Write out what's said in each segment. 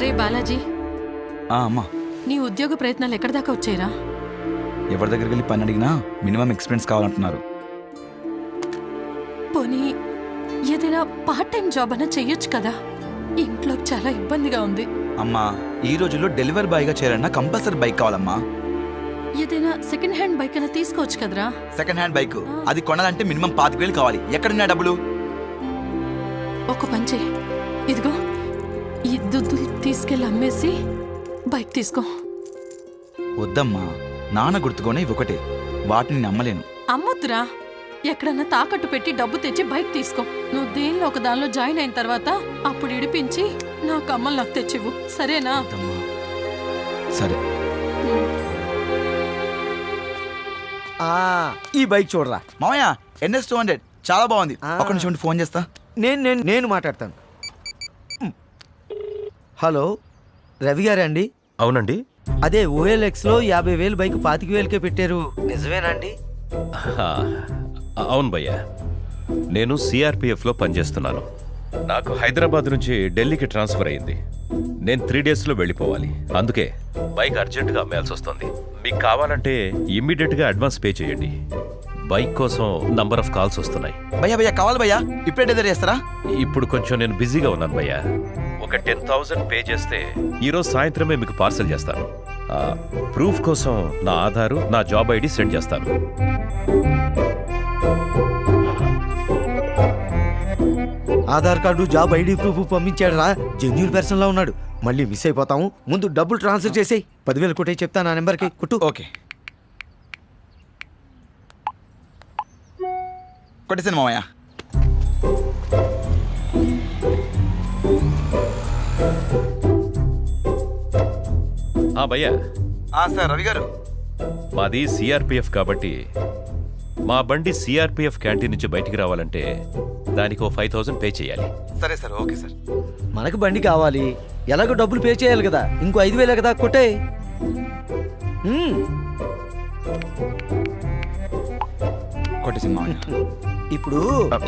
రే బాలాజీ, అమ్మా, నీ ఉద్యోగ ప్రయత్నాలు ఎక్కడి దాకా వచ్చాయిరా? ఎవరి దగ్గరికి వెళ్ళి పని అడిగినా మినిమం ఎక్స్పీరియన్స్ కావాలంటున్నారు. పోనీ ఏదైనా పార్ట్ టైం జాబ్ అన్నా చెయ్యొచ్చు కదా, ఇంట్లో చాలా ఇబ్బందిగా ఉంది. అమ్మా, ఈ రోజుల్లో డెలివరీ బాయ్గా చేరన్నా కంపల్సరీ బైక్ కావాలమ్మా. ఏదైనా సెకండ్ హ్యాండ్ బైక్ అయినా తీసుకోవచ్చు కదరా? సెకండ్ హ్యాండ్ బైక్ అది కొనాలంటే మినిమం 25,000 కావాలి. ఎక్కడున్నా డబ్బులు? ఒక పని చెయ్యి, ఇదిగో ఈ దుద్దులు తీసుకెళ్ళి అమ్మేసి బైక్ తీసుకో. వద్దమ్మా, నాన్న గుర్తుకోనే ఇవి ఒకటే, వాటిని నేను అమ్మలేను. అమ్మొద్దురా, ఎక్కడన్నా తాకట్టు పెట్టి డబ్బు తెచ్చి బైక్ తీసుకో. నువ్వు దేనిలో ఒక దానిలో జాయిన్ అయిన తర్వాత అప్పుడు ఇడిపించి నాకు అమ్మలు నాకు తెచ్చివు, సరేనా? వద్దమ్మా. సరే. ఈ బైక్ చూడరా మామయ్య, NS 200 చాలా బాగుంది. ఒక నిమిషం ఫోన్ చేస్తా. నేను మాట్లాడతాను. హలో, రవి గారే అండి? అవునండి. అదే OLXలో 50,000 బైక్ 25,000కే పెట్టారు, నిజమేనండి? అవును భయ్యా, నేను సిఆర్పిఎఫ్లో పనిచేస్తున్నాను. నాకు హైదరాబాద్ నుంచి ఢిల్లీకి ట్రాన్స్ఫర్ అయింది. నేను 3 డేస్లో వెళ్ళిపోవాలి. అందుకే బైక్ అర్జెంటుగా అమ్మేయాల్సి వస్తుంది. మీకు కావాలంటే ఇమ్మీడియట్గా అడ్వాన్స్ పే చేయండి. బైక్ కోసం నంబర్ ఆఫ్ కాల్స్ వస్తున్నాయి. భయ్యా కావాలి భయ్యా, ఇప్పుడే డెలివరీ చేస్తారా? ఇప్పుడు కొంచెం నేను బిజీగా ఉన్నాను భయ్యా. ఒక 10,000 పే చేస్తే ఈరోజు సాయంత్రమే మీకు పార్సల్ చేస్తాను. ప్రూఫ్ కోసం నా ఆధారు, నా జాబ్ ఐడి సెండ్ చేస్తాను. Aadhaar card, job ID proof పంపించాడు రా, జెన్యూన్ పర్సన్ లా ఉన్నాడు. మళ్ళీ మిస్ అయిపోతాము. ముందు డబ్బులు ట్రాన్స్ఫర్ చేసేయి. 10,000 కొట్టే చెప్తాను నా నెంబర్కి. కుట్టు. ఓకే, కొట్టేసాను మామయ్య. భయ్యా, సార్ రవి గారు, మాది సిఆర్పిఎఫ్ కాబట్టి మా బండి సిఆర్పిఎఫ్ క్యాంటీన్ నుంచి బయటికి రావాలంటే దానికి ఓ 5,000 పే చేయాలి. సరే సార్, ఓకే సార్. మనకు బండి కావాలి, ఎలాగో డబ్బులు పే చేయాలి కదా, ఇంకో 5,000 కదా, కొట్టే. కొట్టేసాను మామయ్య. ఇప్పుడు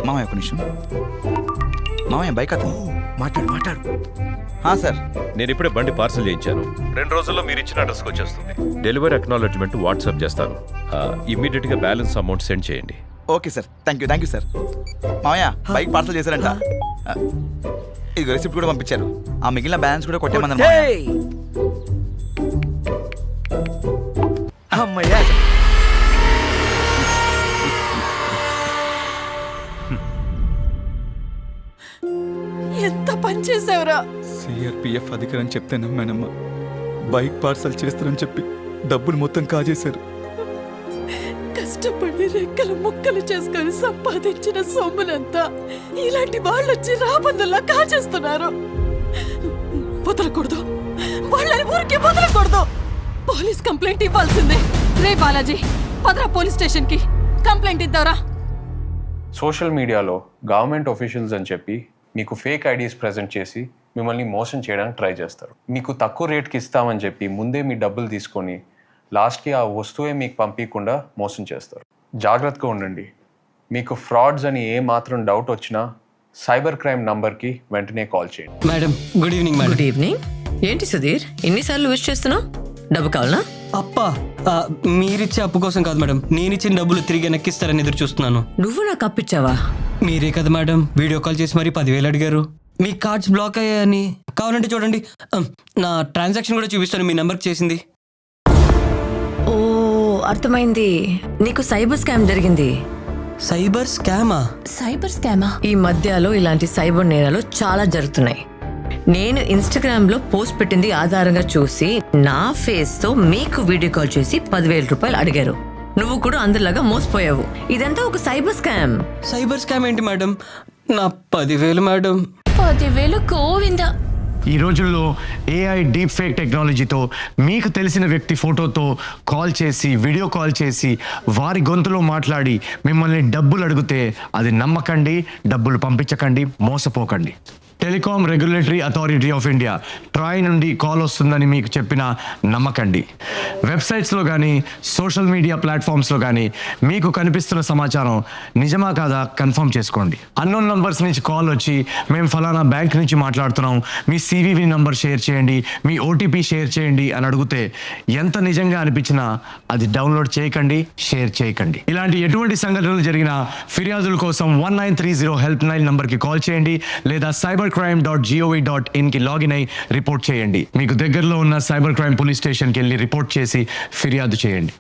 మామయ్య ఒక నిమిషం. మామయ్య బైక్ అతను మాట్లాడు. సార్, నేను ఇప్పుడే బండి పార్సల్ చేయించాను. 2 రోజుల్లో మీరు ఇచ్చిన అడ్రస్కి వచ్చేస్తుంది. డెలివరీ అక్నాలెడ్జ్మెంట్ వాట్సాప్ చేస్తాను. ఇమ్మీడియట్గా బ్యాలెన్స్ అమౌంట్ సెండ్ చేయండి. Okay sir, thank you sir. మామయ్య బైక్ పార్సల్ చేశారంట. ఇది రిసిప్ట్ కూడా పంపించారు. ఆ మిగిలిన బ్యాలెన్స్ కూడా కొట్టేమన్నారు. అమ్మయ్యా, ఎంత పని చేసావురా? సిఆర్పిఎఫ్ అధికారని చెప్తే నమ్మానమ్మా. బైక్ పార్సల్ చేస్తారని చెప్పి డబ్బులు మొత్తం కాజేశారు. కష్టపడి రెక్కలు ముక్కలు చేసుకొని సంపాదించిన సొమ్మునంతా ఇలాంటి వాళ్ళు వచ్చి రాబందుల్లా కాజేస్తున్నారు. వదలకూడదు, వాళ్ళని ఊరికే వదలకూడదు. పోలీస్ కంప్లైంట్ ఇవ్వాల్సిందే. రే బాలాజీ, పదరా పోలీస్ స్టేషన్ కి కంప్లైంట్ ఇద్దారా. సోషల్ మీడియాలో గవర్నమెంట్ ఆఫీషియల్స్ అని చెప్పి మీకు ఫేక్ ఐడీస్ ప్రెజెంట్ చేసి మిమ్మల్ని మోసం చేయడానికి ట్రై చేస్తారు. మీకు తక్కువ రేట్కి ఇస్తామని చెప్పి ముందే మీ డబ్బులు తీసుకొని లాస్ట్కి ఆ వస్తువే మీకు పంపించకుండా మోసం చేస్తారు. జాగ్రత్తగా ఉండండి. మీకు ఫ్రాడ్స్ అని ఏ మాత్రం డౌట్ వచ్చినా సైబర్ క్రైమ్ నంబర్కి వెంటనే కాల్ చేయండి. Madam, good evening. Madam, good evening. ఏంటి సుధీర్, ఎన్నిసార్లు విష్ చేస్తున్నావు? డబ్బు కావాలా? అప్పా, మీరిచ్చే అప్పు కోసం కాదు మేడం, నేనిచ్చిన డబ్బులు తిరిగి వెనక్కిస్తారని ఎదురు చూస్తున్నాను. నువ్వు నాకు అప్పిచ్చావా? మీరే కదా మేడం వీడియో కాల్ చేసి మరి 10,000 అడిగారు. మీ కార్డ్స్ బ్లాక్ అయ్యాయని. కావాలంటే చూడండి, నా ట్రాన్సాక్షన్ కూడా చూపిస్తాను. మీ నెంబర్కి చేసింది. ఓ, అర్థమైంది. నీకు సైబర్ స్కామ్ జరిగింది. సైబర్ స్కామా? సైబర్ స్కామా? ఈ మధ్యలో ఇలాంటి సైబర్ నేరాలు చాలా జరుగుతున్నాయి. నేను ఇన్స్టాగ్రామ్ లో పోస్ట్ పెట్టింది ఆధారంగా చూసి నా ఫేస్ తో మీకు వీడియో కాల్ చేసి 10,000 రూపాయలు అడిగారు. నువ్వు కూడా అందరిలాగా మోసపోయావు. ఇదంతా ఒక సైబర్ స్కామ్. సైబర్ స్కామ్ ఏంటి మేడం? నా 10,000 మేడం. 10,000 గోవిందా. ఈ రోజుల్లో AI డీప్ ఫేక్ టెక్నాలజీతో మీకు తెలిసిన వ్యక్తి ఫోటోతో కాల్ చేసి, వీడియో కాల్ చేసి, వారి గొంతులో మాట్లాడి మిమ్మల్ని డబ్బులు అడిగితే అది నమ్మకండి, డబ్బులు పంపించకండి, మోసపోకండి. Telecom regulatory authority of India TRAI నుండి కాల్ వస్తుందని మీకు చెప్పిన నమ్మకండి. వెబ్సైట్స్లో కానీ సోషల్ మీడియా ప్లాట్ఫామ్స్లో కానీ మీకు కనిపిస్తున్న సమాచారం నిజమా కాదా కన్ఫర్మ్ చేసుకోండి. అన్నోన్ నంబర్స్ నుంచి కాల్ వచ్చి మేము ఫలానా బ్యాంక్ నుంచి మాట్లాడుతున్నాం, మీ సివివి నంబర్ షేర్ చేయండి, మీ ఓటీపీ షేర్ చేయండి అని అడిగితే ఎంత నిజంగా అనిపించినా అది డౌన్లోడ్ చేయకండి, షేర్ చేయకండి. ఇలాంటి ఎటువంటి సంఘటనలు జరిగినా ఫిర్యాదుల కోసం 1930 హెల్ప్ లైన్ నంబర్కి కాల్ చేయండి లేదా cybercrime.gov.in కి లాగిన్ అయి రిపోర్ట్ చేయండి. మీకు దగ్గరలో ఉన్న సైబర్ క్రైమ్ పోలీస్ స్టేషన్కి వెళ్ళి రిపోర్ట్ చేసి ఫిర్యాదు చేయండి.